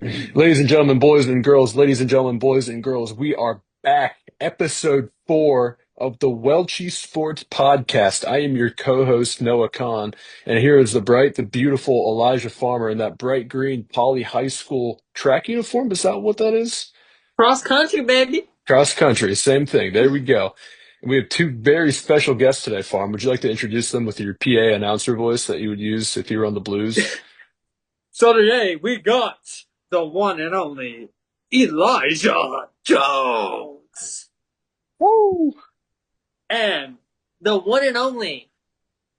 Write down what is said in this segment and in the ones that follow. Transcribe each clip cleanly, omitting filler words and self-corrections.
Ladies and gentlemen, boys and girls, ladies and gentlemen, boys and girls, we are back. Episode 4 of the Welchy Sports Podcast. I am your co-host, Noah Khan, and here is the bright, the beautiful Elijah Farmer in that bright green Poly High School track uniform. Is that what that is? Cross country, baby. Cross country, same thing. There we go. And we have two very special guests today, Farm. Would you like to introduce them with your PA announcer voice that you would use if you were on the Blues? So today we got the one and only Elijah Jones. Woo! And the one and only,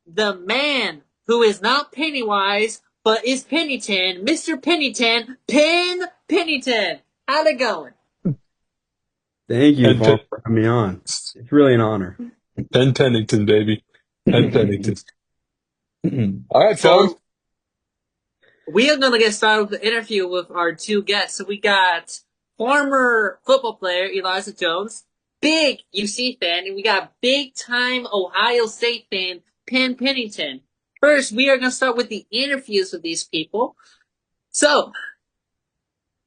the man who is not Pennywise, but is Pennington, Mr. Pennington, Pennington. How's it going? Thank you, And Paul, for having me on. It's really an honor. Penn Pennington, baby. Penn Pennington. All right, Farm. So we are going to get started with the interview with our two guests. So we got former football player Elijah Jones, big UC fan, and we got big-time Ohio State fan Penn Pennington. First, we are going to start with the interviews with these people. So,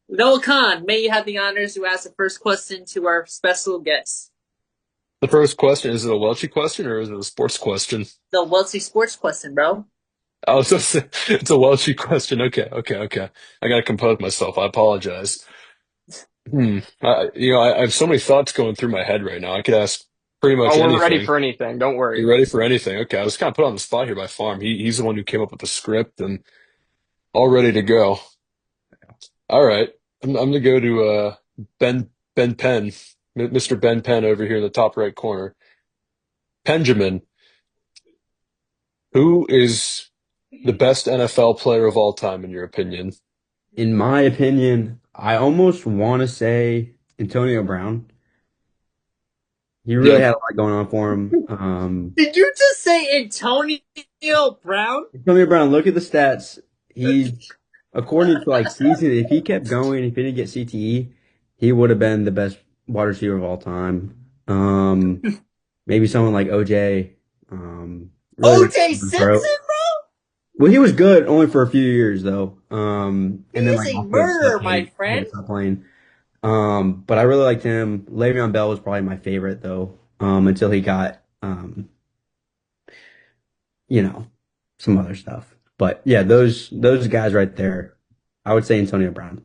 Noah Khan, may you have the honors to ask the first question to our special guest. The first question, is it a Welchie question or is it a sports question? The Welchy Sports question, bro. Oh, so it's a Welchie question. Okay. I gotta compose myself. I apologize. I have so many thoughts going through my head right now. I could ask pretty much Oh, we're ready anything. for anything. Don't worry. You ready for anything? Okay, I was kind of put on the spot here by Farm. He's the one who came up with the script and all ready to go. All right, I'm gonna go to Ben Penn, Mr. Ben Penn over here in the top right corner. Benjamin, who is the best NFL player of all time in your opinion? In my opinion, I almost want to say Antonio Brown. He really Yeah, had a lot going on for him. Did you just say Antonio Brown? Antonio Brown, look at the stats. He's, according to season, if he kept going, if he didn't get CTE, he would have been the best wide receiver of all time. Maybe someone like OJ. Really OJ Simpson? Well, he was good only for a few years though. And He then is a murderer, my friend. stopped playing. But I really liked him. Le'Veon Bell was probably my favorite though. Until he got some other stuff. But yeah, those guys right there. I would say Antonio Brown.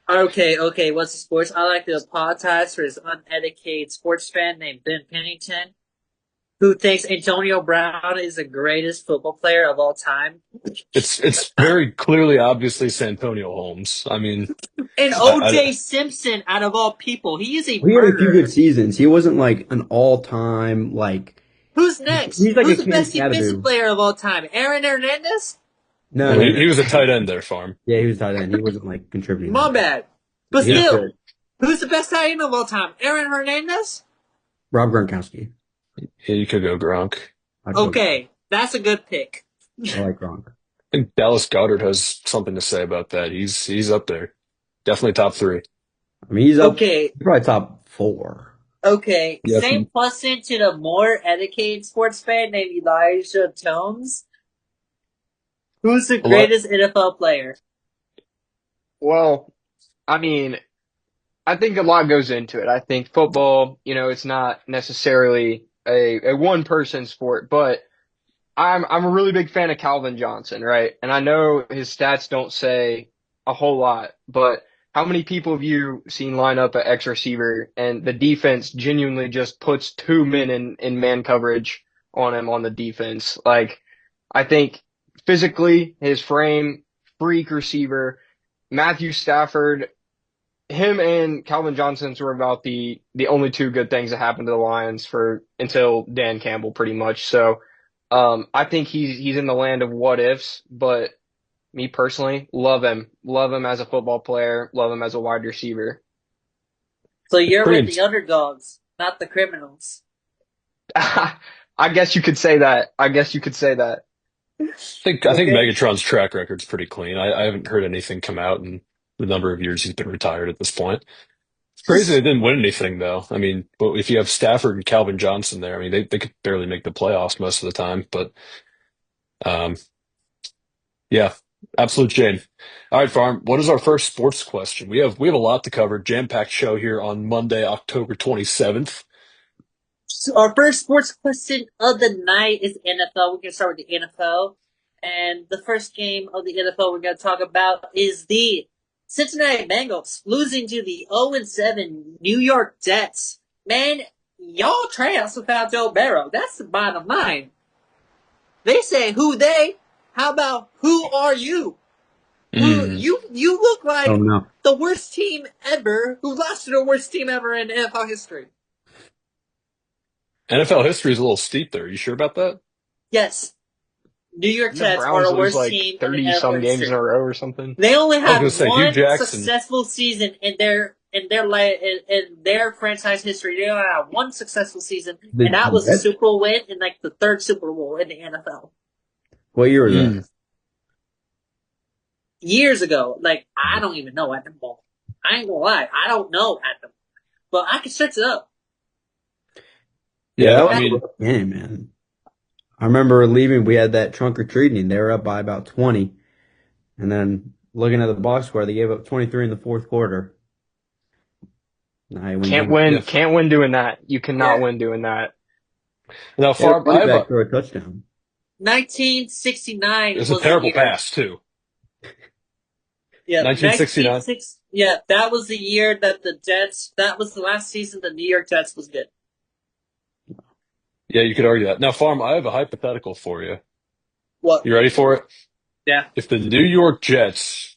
Okay, what's the sports? I like to apologize for this uneducated sports fan named Ben Pennington, who thinks Antonio Brown is the greatest football player of all time. it's very clearly, obviously, Santonio Holmes. I mean, And I, OJ Simpson, out of all people, he is a He had a few murderer. good seasons. He wasn't like an all-time Who's next? He's like Who's a the best Ken defensive Cadaboo. player of all time? Aaron Hernandez? No, well, no, he no. was a tight end there, Farm. Yeah, he was tight end. He wasn't contributing. My bad. But He was still, good. who's the best tight end of all time? Aaron Hernandez? Rob Gronkowski. Yeah, you could go Gronk. I'd go Okay, that's a good pick. Gronk. I like Gronk. I think Dallas Goedert has something to say about that. He's up there, definitely top three. I mean, he's up Okay, probably top 4. Yeah, same question to the more educated sports fan named Elijah Jones. Who's the greatest NFL player? Well, I mean, I think a lot goes into it. I think football, it's not necessarily a one person sport, but I'm a really big fan of Calvin Johnson, right? And I know his stats don't say a whole lot, but how many people have you seen line up at X receiver and the defense genuinely just puts 2 men in man coverage on him on the defense? Like, I think physically, his frame, freak receiver, Matthew Stafford, him and Calvin Johnson's were about the only two good things that happened to the Lions for until Dan Campbell pretty much. So I think he's in the land of what ifs, but me personally, love him. Love him as a football player, love him as a wide receiver. So you're with pretty. the underdogs, not the criminals. I guess you could say that. I guess you could say that. I think Okay. Megatron's track record's pretty clean. I haven't heard anything come out in the number of years he's been retired at this point. It's crazy they didn't win anything though. I mean, but if you have Stafford and Calvin Johnson there, I mean they could barely make the playoffs most of the time. But um, yeah, Absolute shame. All right, Farm. What is our first sports question? We have a lot to cover. Jam-packed show here on Monday, October 27th. So our first sports question of the night is NFL. We're gonna start with the NFL, and the first game of the NFL we're gonna talk about is the Cincinnati Bengals losing to the 0-7 New York Jets. Man, y'all trash without Joe Burrow. That's the bottom line. They say who they. How about who are you? Who Mm. you look Oh like no. the worst team ever who lost to the worst team ever in NFL history. NFL history is a little steep there. You sure about that? Yes, New York The Jets are Browns the lose worst like team in 30 NFL some games in history. a row or something. They only I was going had to say Hugh one Jackson. successful season in their franchise history. They only had one successful season, and that The was a Jets? Super Bowl win in like the third Super Bowl in the NFL What year was that? Mm. years ago. Like I don't even know at the moment. I ain't gonna lie, I don't know at the moment, but I can search it up. Yeah, Yeah, that I was a mean, rough game, man. I remember leaving, we had that trunk or treating. They were up by about 20. And then looking at the box score, they gave up 23 in the fourth quarter. Now you win games. yeah. Can't win doing that. You cannot Yeah, win doing that. Now, They had a Farm, I running have back a. throw a touchdown. 1969 It's a was the terrible year. pass too. Yeah, 1969. 1960. Yeah, that was the year that the Jets. That was the last season the New York Jets was good. Yeah, you could argue that. Now, Farm, I have a hypothetical for you. What? You ready for it? Yeah. If the New York Jets,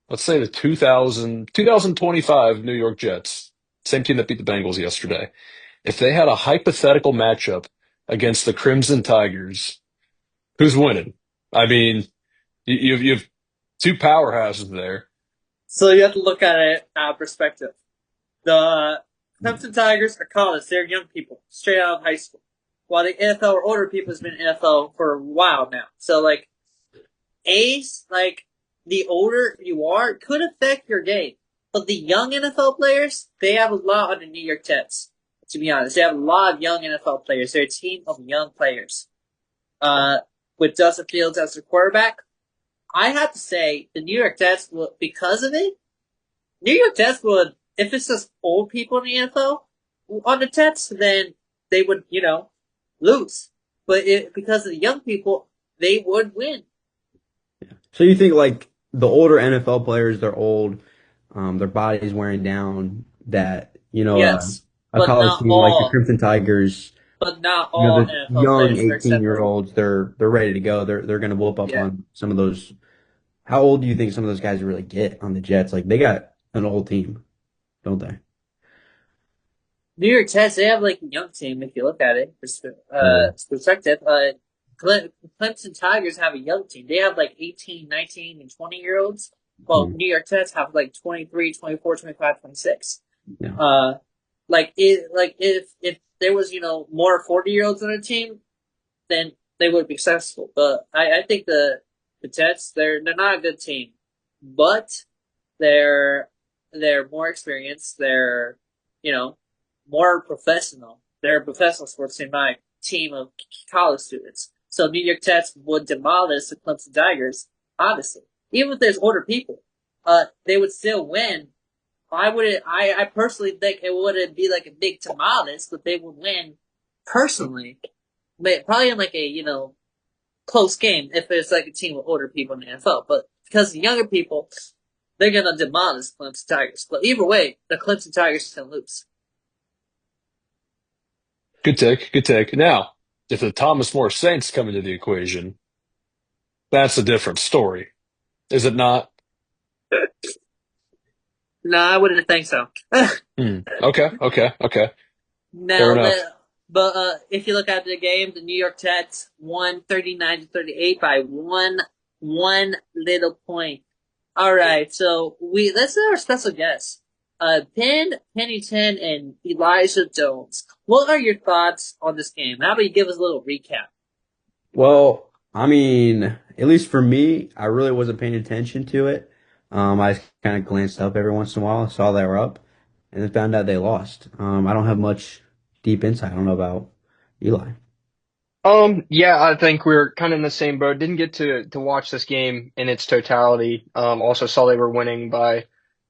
let's say the 2025 New York Jets, same team that beat the Bengals yesterday, if they had a hypothetical matchup against the Crimson Tigers, who's winning? I mean, you have two powerhouses there. So you have to look at it out of perspective. The Clemson Tigers are college; they're young people straight out of high school. While the NFL or older people has been in NFL for a while now. So like A's, like the older you are, could affect your game. But the young NFL players, they have a lot on the New York Jets. To be honest, they have a lot of young NFL players. They're a team of young players. Uh, with Justin Fields as their quarterback, I have to say the New York Jets will, because of it, New York Jets would, if it's just old people in the NFL on the Jets, then they would, lose. But because of the young people, they would win. So you think like the older NFL players, they're old, their body's wearing down, that, Yes, a college team like the Crimson Tigers, but not all the NFL young players are 18 year acceptable. olds, they're ready to go. They're gonna whoop up Yeah. on some of those. How old do you think some of those guys really get on the Jets? Like they got an old team, don't they? New York Jets, they have like a young team if you look at it. Yeah. Perspective. Clemson Tigers have a young team. They have like 18, 19, and 20 year olds. Well, Hmm. New York Jets have like 23, 24, 25, 26. Yeah. Like if there was, more 40 year olds on the team, then they would be successful. But I think the Jets, they're not a good team. But they're more experienced. They're you know more professional. They're a professional sports team, not a team of college students. So New York Jets would demolish the Clemson Tigers. Honestly, even if there's older people, they would still win. I wouldn't. I personally think it wouldn't be like a big demolish, but they would win personally. But probably in like a close game if it's like a team with older people in the NFL. But because the younger people, they're gonna demolish Clemson Tigers. But either way, the Clemson Tigers can lose. Good take. Good take. Now, if the Thomas More Saints come into the equation, that's a different story, is it not? No, I wouldn't think so. Okay. Okay. Okay. Fair Now, enough. if you look at the game, the New York Jets won 39-38 by one little point. All right, so let's do our special guests. Pennington and Elijah Jones. What are your thoughts on this game? How about you give us a little recap? Well, I mean, at least for me, I really wasn't paying attention to it. I just kind of glanced up every once in a while, saw they were up, and then found out they lost. I don't have much deep insight. I don't know about Eli. Yeah, I think we're kind of in the same boat. Didn't get to watch this game in its totality. Also saw they were winning by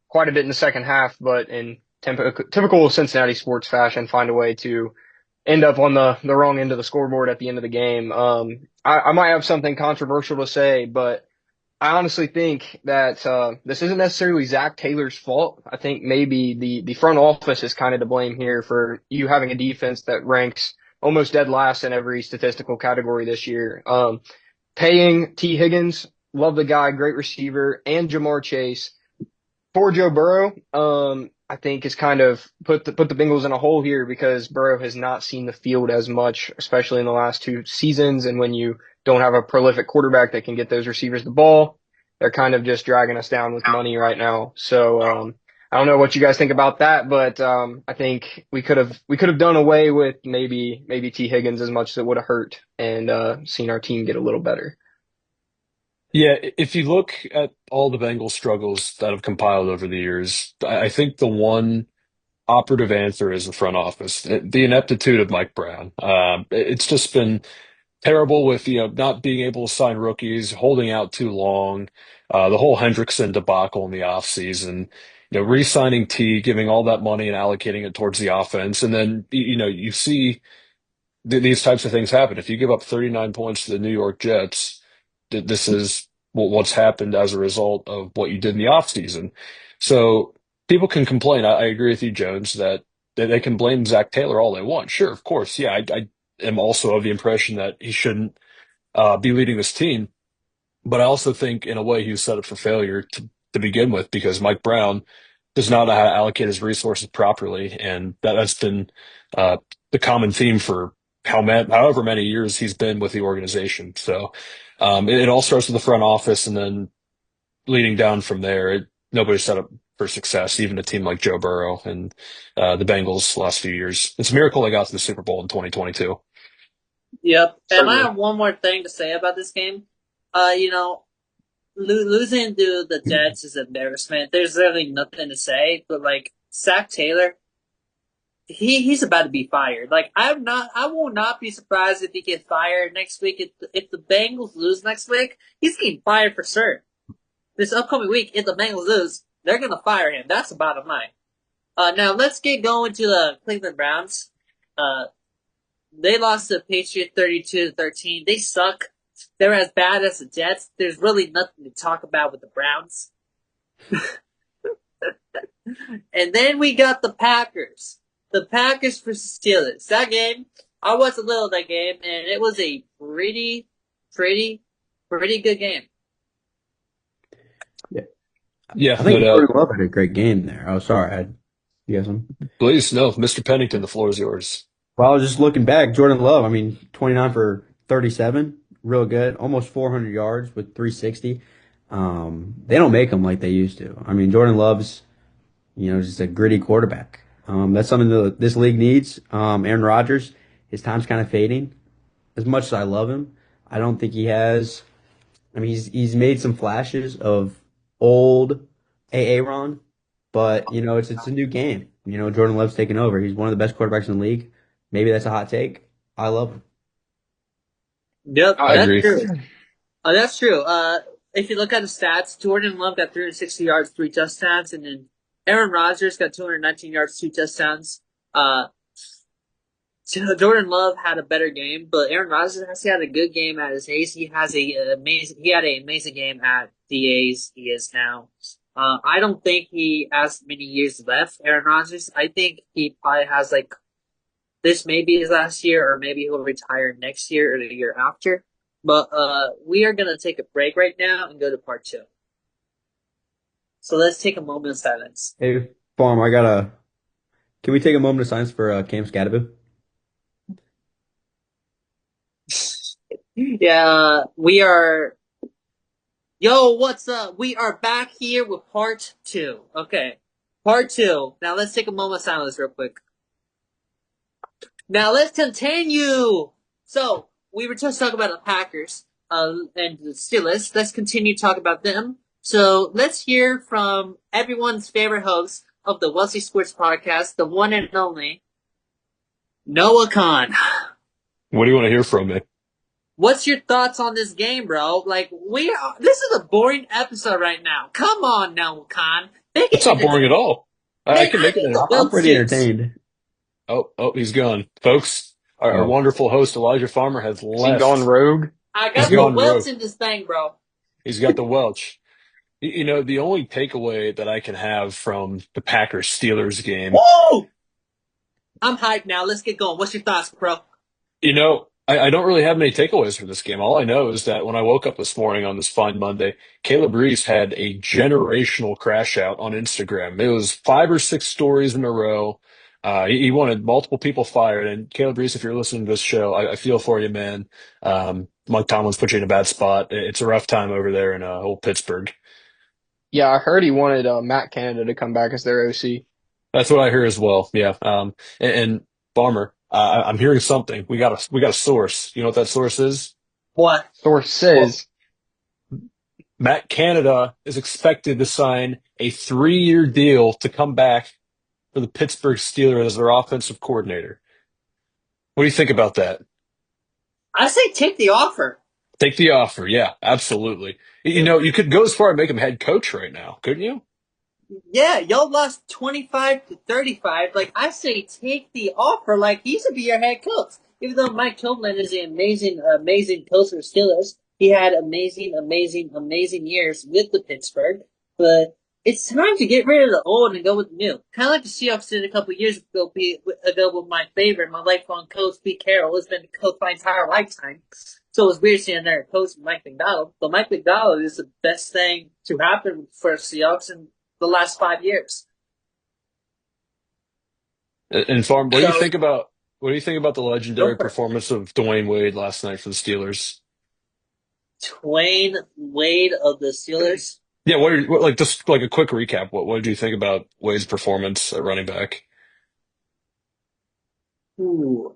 quite a bit in the second half, but in typical Cincinnati sports fashion, find a way to end up on the wrong end of the scoreboard at the end of the game. I might have something controversial to say, but I honestly think that this isn't necessarily Zach Taylor's fault. I think maybe the front office is kind of to blame here for you having a defense that ranks almost dead last in every statistical category this year. Paying T. Higgins, love the guy, great receiver, and Jamar Chase for Joe Burrow, I think has kind of put the Bengals in a hole here because Burrow has not seen the field as much, especially in the last two seasons. And when you don't have a prolific quarterback that can get those receivers the ball, they're kind of just dragging us down with money right now. So I don't know what you guys think about that, but I think we could have done away with maybe T. Higgins as much as it would have hurt and seen our team get a little better. Yeah, if you look at all the Bengals struggles that have compiled over the years, I think the one operative answer is the front office, the ineptitude of Mike Brown. It's just been terrible with not being able to sign rookies, holding out too long, the whole Hendrickson debacle in the offseason, re-signing T, giving all that money and allocating it towards the offense, and then you see these types of things happen. If you give up 39 points to the New York Jets, this is what's happened as a result of what you did in the offseason. So people can complain. I agree with you, Jones, that they can blame Zach Taylor all they want. Sure, of course. Yeah, I am also of the impression that he shouldn't be leading this team. But I also think, in a way, he was set up for failure to begin with because Mike Brown does not know how to allocate his resources properly, and that's been uh, the common theme for however many years he's been with the organization. So it all starts with the front office, and then leading down from there, nobody's set up for success, even a team like Joe Burrow and the Bengals last few years. It's a miracle they got to the Super Bowl in 2022. Yep. And I Certainly. have one more thing to say about this game. You know, losing to the Jets is an embarrassment. There's really nothing to say, but like Zach Taylor, he's about to be fired. Like I will not be surprised if he gets fired next week. If the Bengals lose next week, he's getting fired for sure. This upcoming week, if the Bengals lose, they're gonna fire him. That's the bottom line. Now let's get going to the Cleveland Browns. Uh, they lost to the Patriots 32-13. They suck. They're as bad as the Jets. There's really nothing to talk about with the Browns. And then we got the Packers. The Packers versus Steelers. That game, I watched a little of that game, and it was a pretty good game. Yeah. Yeah, I no think doubt. Jordan Love had a great game there. Oh, sorry. You guys some? Please, no, Mr. Pennington, the floor is yours. Well, I was just looking back. Jordan Love, I mean, 29 for 37, real good. Almost 400 yards with 360. They don't make them like they used to. I mean, Jordan Love's, just a gritty quarterback. That's something that this league needs. Aaron Rodgers, his time's kind of fading. As much as I love him, I don't think he has. I mean, he's made some flashes of old Aaron, but it's a new game. Jordan Love's taking over. He's one of the best quarterbacks in the league. Maybe that's a hot take. I love him. Yep, I that's agree. true. That's true. If you look at the stats, Jordan Love got 360 yards, 3 touchdowns, and then Aaron Rodgers got 219 yards, 2 touchdowns. Jordan Love had a better game, but Aaron Rodgers actually had a good game at his A's. He had an amazing game at the A's. He is now. I don't think he has many years left, Aaron Rodgers. I think he probably has like this may be his last year, or maybe he'll retire next year or the year after. But we are gonna take a break right now and go to part 2. So let's take a moment of silence. Hey, Farm, can we take a moment of silence for Cam Scadaboo? Yeah, we are. Yo, what's up? We are back here with part 2. Okay, part 2. Now let's take a moment of silence real quick. Now let's continue. So we were just talking about the Packers and the Steelers. Let's continue to talk about them. So let's hear from everyone's favorite host of the Welchy Sports Podcast, the one and only Noah Khan. What do you want to hear from me? What's your thoughts on this game, bro? Like, this is a boring episode right now. Come on now, Khan. Make It's it not boring entertaining. at all. I Man, can I make it. need the I'm Wild pretty Six. entertained. Oh, he's gone, folks. Our Oh, wonderful host Elijah Farmer has Is he gone left. rogue? I He's got the gone Welch rogue. in this thing, bro. He's got the Welch. The only takeaway that I can have from the Packers Steelers game, Woo! I'm hyped now. Let's get going. What's your thoughts, bro? I don't really have many takeaways from this game. All I know is that when I woke up this morning on this fine Monday, Caleb Reese had a generational crash out on Instagram. It was 5 or 6 stories in a row. He wanted multiple people fired. And Caleb Reese, if you're listening to this show, I feel for you, man. Mike Tomlin's put you in a bad spot. It's a rough time over there in old Pittsburgh. Yeah, I heard he wanted Matt Canada to come back as their OC. That's what I hear as well. Yeah. And Farmer, I'm hearing something. We got a source. You know what that source is? What? Source Well, says, Matt Canada is expected to sign a 3-year deal to come back for the Pittsburgh Steelers as their offensive coordinator. What do you think about that? I say take the offer. Take the offer. Yeah, absolutely. You could go as far and make him head coach right now, couldn't you? Yeah, y'all lost 25-35. Like, I say take the offer. Like, he should be your head coach. Even though Mike Tomlin is an amazing, amazing coach for Steelers, he had amazing, amazing, amazing years with the Pittsburgh. But it's time to get rid of the old and go with the new. Kind of like the Seahawks did a couple years ago, with my favorite, my lifelong coach, Pete Carroll, has been the coach my entire lifetime. So it's weird seeing their coach, Mike McDonald. But Mike McDonald is the best thing to happen for Seahawks in the last 5 years. And Farm, So what do you think about the go legendary for it. performance of Dwayne Wade last night for the Steelers? Twain Wade of the Steelers. Yeah, just like a quick recap. What did you think about Wade's performance at running back? Ooh.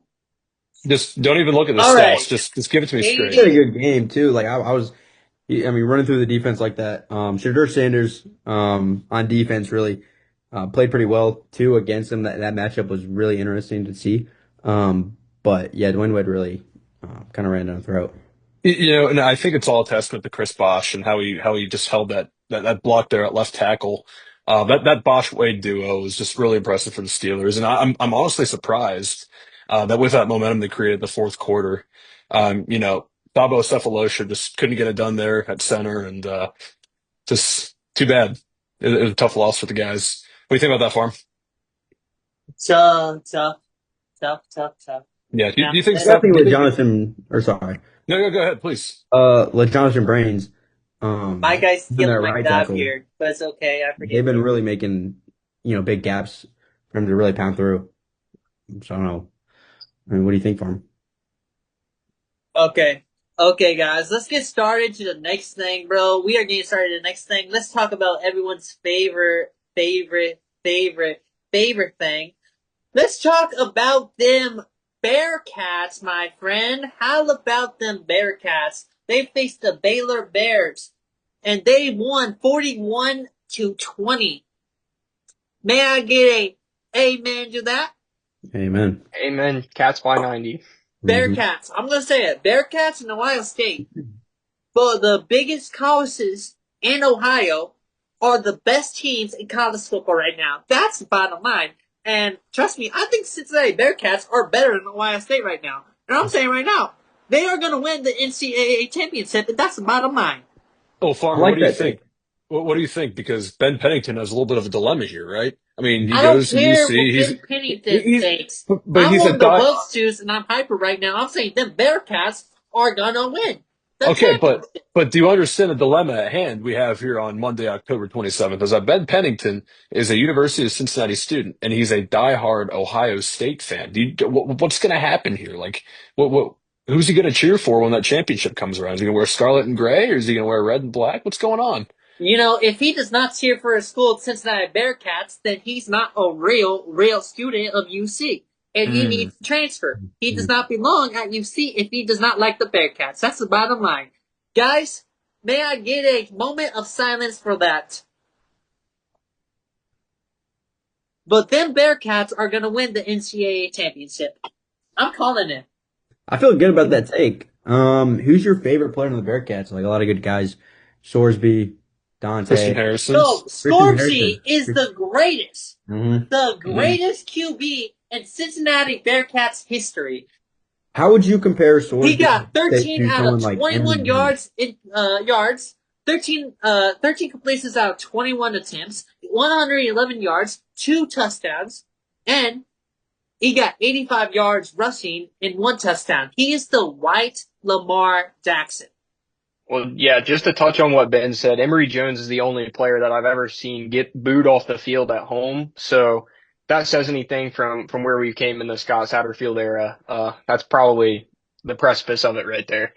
Just don't even look at the All stats. right. Just give it to me he straight. had a 80. good game too. Like I was, I mean, running through the defense like that. Shadur Sanders, on defense really, played pretty well too against him. That matchup was really interesting to see. But yeah, Dwayne Wade really, kind of ran down the throat. And I think it's all a testament to Chris Bosh and how he just held that block there at left tackle. That Bosh Wade duo was just really impressive for the Steelers, and I'm honestly surprised that with that momentum they created in the fourth quarter, Thabo Cephalosha just couldn't get it done there at center, and just too bad. It was a tough loss for the guys. What do you think about that, Farm? Tough, tough, tough, tough, tough. Yeah, do Now, you think I Steph? definitely Do you with think? Jonathan, or sorry, No, go ahead, please. let Jonathan Brains, my guy's been stealing their my right job tackle. here, but it's okay. I They've forgive been you. really making, big gaps for him to really pound through. So I don't know. I mean, what do you think, Farm? Okay. Okay, guys, let's get started to the next thing, bro. We are getting started to the next thing. Let's talk about everyone's favorite thing. Let's talk about them Bearcats, my friend. How about them Bearcats? They faced the Baylor Bears, and they won 41-20. May I get a amen to that? Amen. Amen. Cats by 90. Hmm. Bearcats. I'm gonna say it. Bearcats and Ohio State. But the biggest colleges in Ohio are the best teams in college football right now. That's the bottom line. And trust me, I think Cincinnati Bearcats are better than Ohio State right now. And I'm saying right now, they are going to win the NCAA championship, and that's the bottom line. Oh, I Farmer, what like do you that think? take. What do you think? Because Ben Pennington has a little bit of a dilemma here, right? I mean, he I don't goes to care UC. what Ben Pennington He's thinks. but I'm he's a on the die. Welsh juice, and I'm hyper right now. I'm saying them Bearcats are going to win the Okay, but championship. but do you understand the dilemma at hand we have here on Monday, October 27th? Is that Ben Pennington is a University of Cincinnati student, and he's a diehard Ohio State fan. What's going to happen here? Like, who's he going to cheer for when that championship comes around? Is he going to wear scarlet and gray, or is he going to wear red and black? What's going on? You know, if he does not cheer for his school, Cincinnati Bearcats, then he's not a real student of UC. And he Mm. needs to transfer. He does Mm. not belong at UC if he does not like the Bearcats. That's the bottom line. Guys, may I get a moment of silence for that? But them Bearcats are going to win the NCAA championship. I'm calling it. I feel good about that take. Who's your favorite player on the Bearcats? Like a lot of good guys, Sorsby, Christian Dante, Harrison. No, Christian Scorbsy Harrison. is the greatest. hmm The Mhm. greatest QB in Cincinnati Bearcats history. How would you compare He Sorsby got 13 to out of someone like Emory 21 Jones? yards in yards, 13 completions out of 21 attempts, 111 yards, 2 touchdowns, and he got 85 yards rushing and 1 touchdown. He is the white Lamar Jackson. Well, yeah, just to touch on what Ben said, Emory Jones is the only player that I've ever seen get booed off the field at home. So if that says anything from where we came in the Scott Satterfield era. That's probably the precipice of it right there.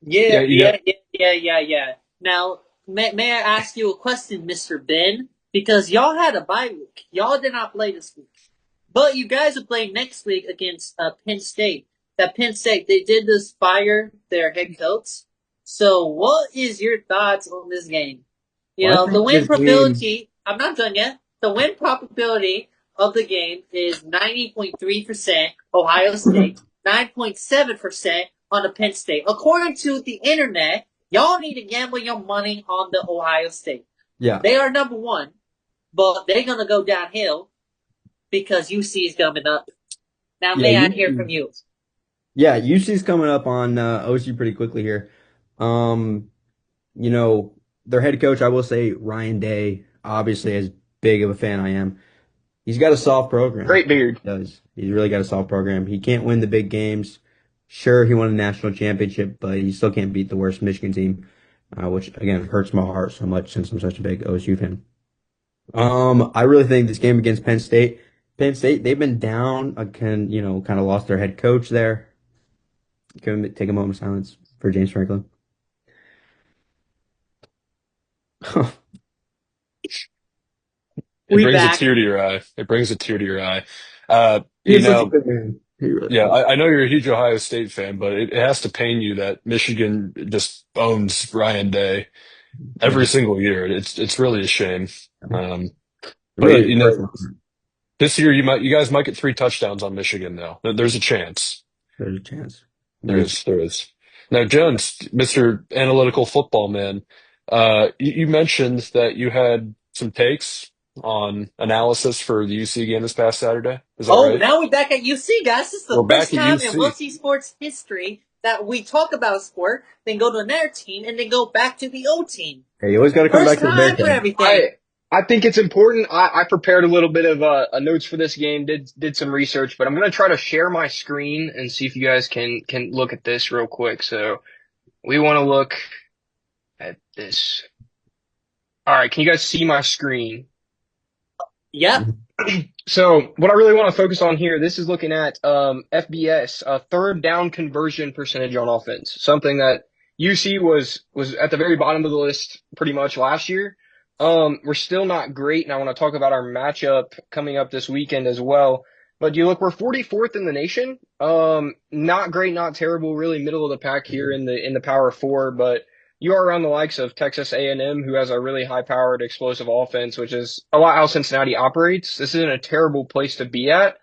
Yeah, Yeah, you know, yeah. Now, may I ask you a question, Mr. Ben? Because y'all had a bye week. Y'all did not play this week. But you guys are playing next week against Penn State. That Penn State, they did this fire their head coach. So what is your thoughts on this game? You Well, I know, the think win this game, probability, I'm not done yet. The win probability of the game is 90.3% Ohio State, 9.7% on the Penn State. According to the internet, y'all need to gamble your money on the Ohio State. yeah, They are number one, but they're going to go downhill because UC is coming up. Now, yeah, may I hear from you? UC's coming up on OC pretty quickly here. Um, you know, their head coach, I will say Ryan Day, obviously as big of a fan I am. He's got a soft program. Great beard. He does. He's really got a soft program. He can't win the big games. Sure, he won a national championship, but he still can't beat the worst Michigan team, which again hurts my heart so much since I'm such a big OSU fan. I really think this game against Penn State, they've been down, kind of lost their head coach there. Can we take a moment of silence for James Franklin? it We brings a back. tear to your eye. It brings a tear to your eye. He You is such a know, good man. He really yeah, was. I know you're a huge Ohio State fan, but it has to pain you that Michigan just owns Ryan Day Yeah, every single year. It's really a shame. Um, it but really you know, breaks my heart. this year you guys might get 3 touchdowns on Michigan though. There's a chance. There's a chance. There There's is. There is. Now, Jones, Mr. Analytical Football Man, you mentioned that you had some takes on analysis for the UC game this past Saturday. Is that Oh, right? now we're back at UC, guys. This is We're the back first at time in UC. Welchy sports history that we talk about sport, then go to another team, and then go back to the old team. Hey, you always got to come First back to the time for Bearcats. everything. I think it's important. I prepared a little bit of notes for this game, did some research, but I'm gonna try to share my screen and see if you guys can look at this real quick. So we want to look at this. All right, can you guys see my screen? Yep. Mhm. So what I really want to focus on here, this is looking at FBS, third down conversion percentage on offense, something that UC was at the very bottom of the list pretty much last year. We're still not great, and I want to talk about our matchup coming up this weekend as well. But you look, we're 44th in the nation. Not great, not terrible, really middle of the pack here in the Power Four, but you are around the likes of Texas A&M, who has a really high-powered, explosive offense, which is a lot how Cincinnati operates. This isn't a terrible place to be at.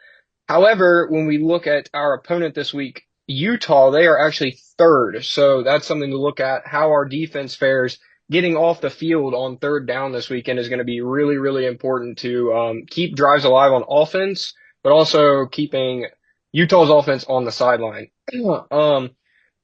However, when we look at our opponent this week, Utah, they are actually third. So that's something to look at. How our defense fares getting off the field on third down this weekend is going to be really, really important to keep drives alive on offense, but also keeping Utah's offense on the sideline. Um,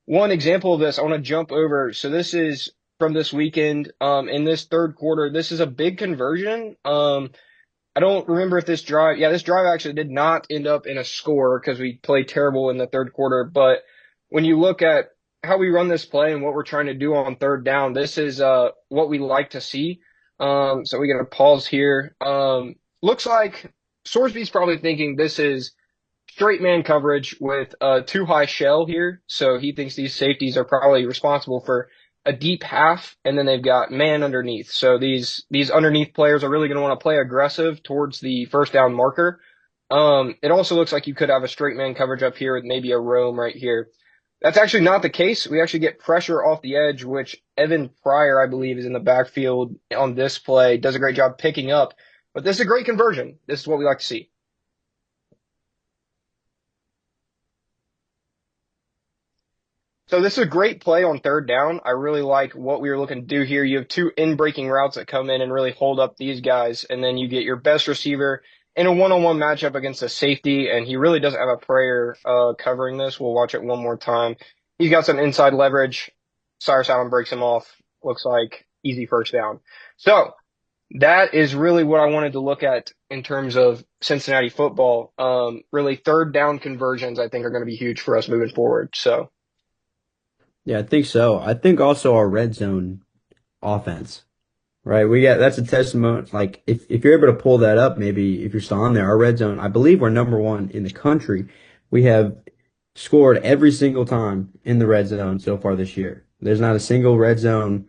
One example of this, I want to jump over. So this is from this weekend. In this third quarter, this is a big conversion. I don't remember if this drive, yeah, this drive actually did not end up in a score because we played terrible in the third quarter. But when you look at how we run this play and what we're trying to do on third down, this is what we like to see. So we got to pause here. Looks like Sorsby's probably thinking this is straight man coverage with a too high shell here. So he thinks these safeties are probably responsible for a deep half, and then they've got man underneath. So these underneath players are really going to want to play aggressive towards the first down marker. It also looks like you could have a straight man coverage up here with maybe a roam right here. That's actually not the case. We actually get pressure off the edge, which Evan Pryor, I believe, is in the backfield on this play. Does a great job picking up. But this is a great conversion. This is what we like to see. So this is a great play on third down. I really like what we were looking to do here. You have two in-breaking routes that come in and really hold up these guys, and then you get your best receiver in a one-on-one matchup against a safety, and he really doesn't have a prayer covering this. We'll watch it one more time. He's got some inside leverage. Cyrus Allen breaks him off. Looks like easy first down. So that is really what I wanted to look at in terms of Cincinnati football. Really third down conversions, I think, are going to be huge for us moving forward. So. Yeah, I think so. I think also our red zone offense, right? That's a testament. Like if you're able to pull that up, maybe if you're still on there, our red zone, I believe we're number one in the country. We have scored every single time in the red zone so far this year. There's not a single red zone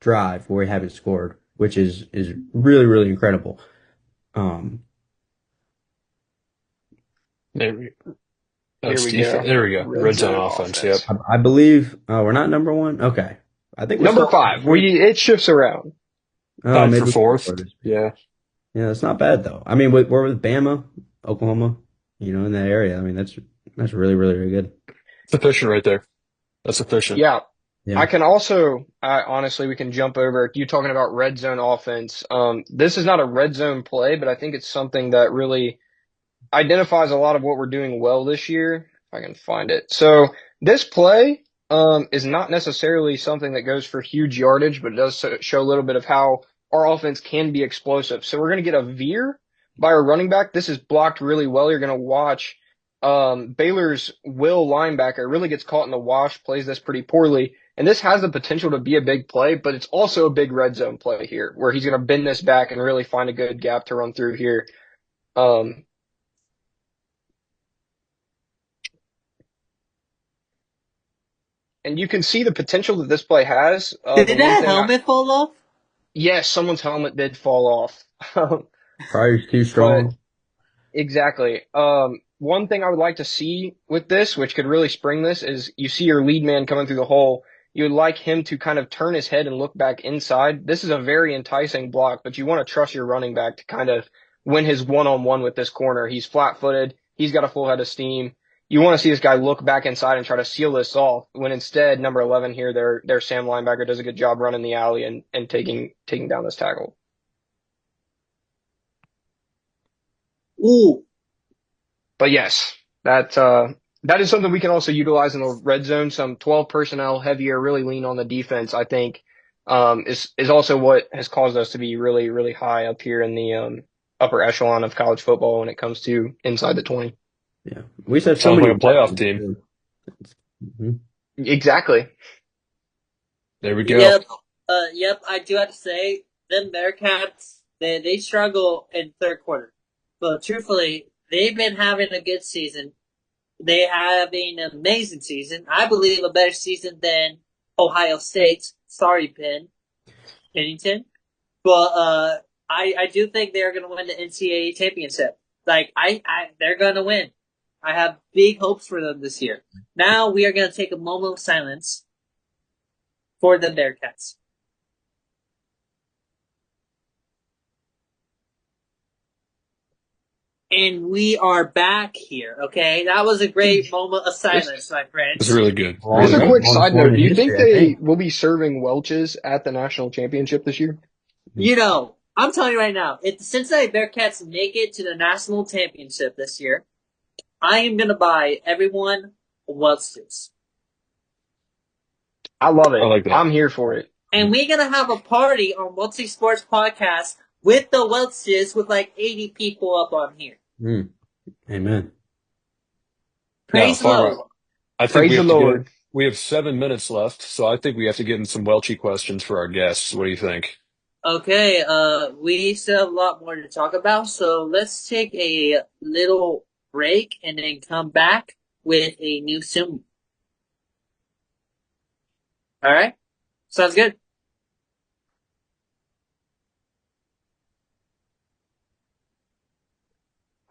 drive where we haven't scored, which is really, really incredible. Um, There we Here That's we defense. go. There we go. Red Red zone zone offense. Yep. offense. I believe we're not number one. Okay, I think we're Number still five. It shifts around. oh Tied for maybe fourth. Yeah. yeah, it's not bad though. I mean, we're with Bama, Oklahoma, in that area. I mean, that's really, really, really good. It's efficient right there. That's efficient. Yeah. Yeah. I can also, honestly, we can jump over you talking about red zone offense. This is not a red zone play, but I think it's something that really identifies a lot of what we're doing well this year. If I can find it. So this play, is not necessarily something that goes for huge yardage, but it does show a little bit of how our offense can be explosive. So we're going to get a veer by our running back. This is blocked really well. You're going to watch, Baylor's Will linebacker really gets caught in the wash, plays this pretty poorly. And this has the potential to be a big play, but it's also a big red zone play here where he's going to bend this back and really find a good gap to run through here. Um, and you can see the potential that this play has. The Did one that thing helmet fall off? yes, someone's helmet did fall off. Probably too But strong. exactly. One thing I would like to see with this, which could really spring this, is you see your lead man coming through the hole. You would like him to kind of turn his head and look back inside. This is a very enticing block, but you want to trust your running back to kind of win his one-on-one with this corner. He's flat-footed. He's got a full head of steam. You want to see this guy look back inside and try to seal this off. When instead, number 11 here, their Sam linebacker does a good job running the alley and taking down this tackle. Ooh. But yes, that is something we can also utilize in the red zone. Some 12 personnel heavier, really lean on the defense, I think, is also what has caused us to be really, really high up here in the upper echelon of college football when it comes to inside the 20. Yeah. We just have so Sounds many like a playoff weapons, team. too. Mhm. Exactly. There we go. Yep, I do have to say, them Bearcats, they struggle in third quarter. But truthfully, they've been having a good season. They having an amazing season. I believe a better season than Ohio State. Sorry, Pennington. But I do think they're gonna win the NCAA championship. Like they're gonna win. I have big hopes for them this year. Now we are gonna take a moment of silence for the Bearcats. And we are back here, okay? That was a great moment of silence, my It's friends. really good. Just Really a good. quick Longest side one note. in Do you think history, I they think. will be serving Welch's at the national championship this year? You know, I'm telling you right now, if the Cincinnati Bearcats make it to the national championship this year, I am gonna buy everyone a Welch's. I love I it. like that. I'm here for it. And we're gonna have a party on Welch's Sports Podcast with the Welch's with like 80 people up on here. Amen. Now, Praise the Farmer, Lord. I think Praise the Lord. we have 7 minutes left, so I think we have to get in some Welchy questions for our guests. What do you think? Okay, we still have a lot more to talk about, so let's take a little break and then come back with a new Zoom. Alright? Sounds good.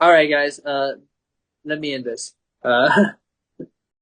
Alright guys, let me end this.